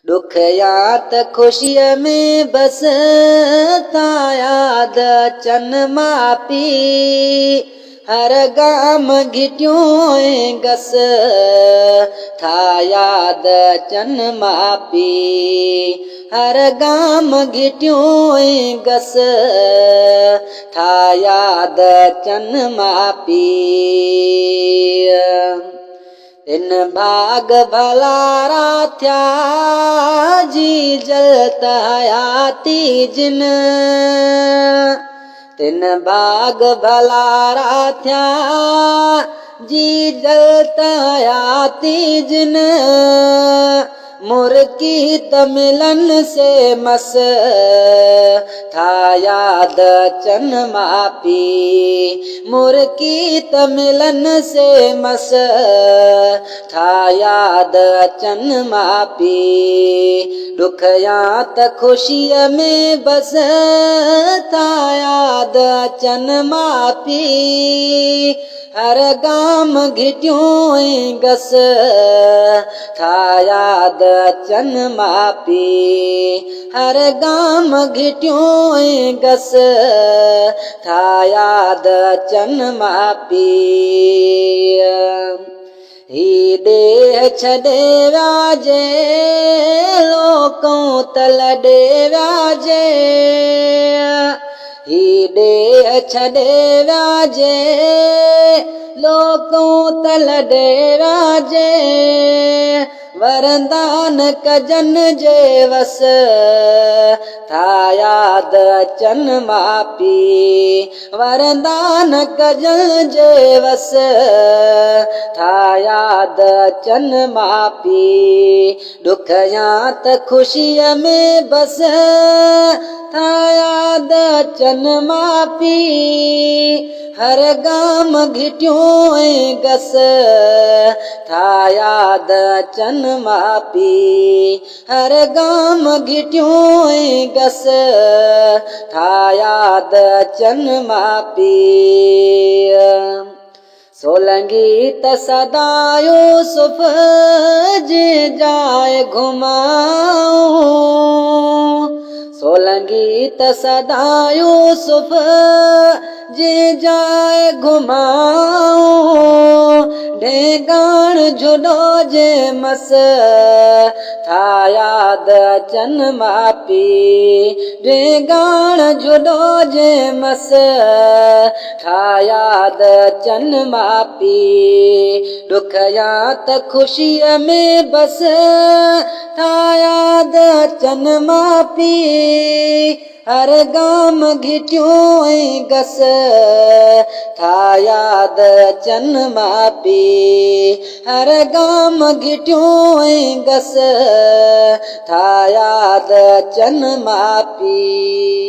दुख याद खुशिय में बस था याद चन मापी हर गाम घिट्यूं गस था याद चन मापी हर गाम घिट्यूं गस था याद चन मापी इन भाग भलारा थया जी जलता आती जिन तिन भाग भलारा थया जी जलता आती जिन मुर्की तमिलन से मस था याद चन मापी मुर्की तमिलन से मस था याद चन मापी दुख याद खुशिय में बस था याद चन मापी हर गाम घिट्यूं गस था याद चन मापी हर गाम घिट्यूं गस था याद चन मापी ही देह छॾे व्याजे लोकों तल ॾे व्याजे ही देह छॾे व्याजे लोकों तल ॾे व्याजे वरदान कजन जे वस था याद चन मापी वरदान कजन जे वस था याद चन मापी दुख याद खुशिय में बस था याद चन मापी हर गाम घिट्यूं गस था याद चन मापी हर गाम घिट्यूं गस था याद चन मापी सोलंगी त सदा यूसुफ जे जाए घुमाऊं सोलंगी त सदा यूसुफ जे जाए घुमाऊं ढेगाण जुडो जे मस था याद चन मापी ढेगाण जुडो जे मस था याद चन मापी दुख याद खुशिय में बस था याद चन मापी हर गाम घिट्यूं गस था याद चन मापी हर गाम घिट्यूं गस था याद चन मापी।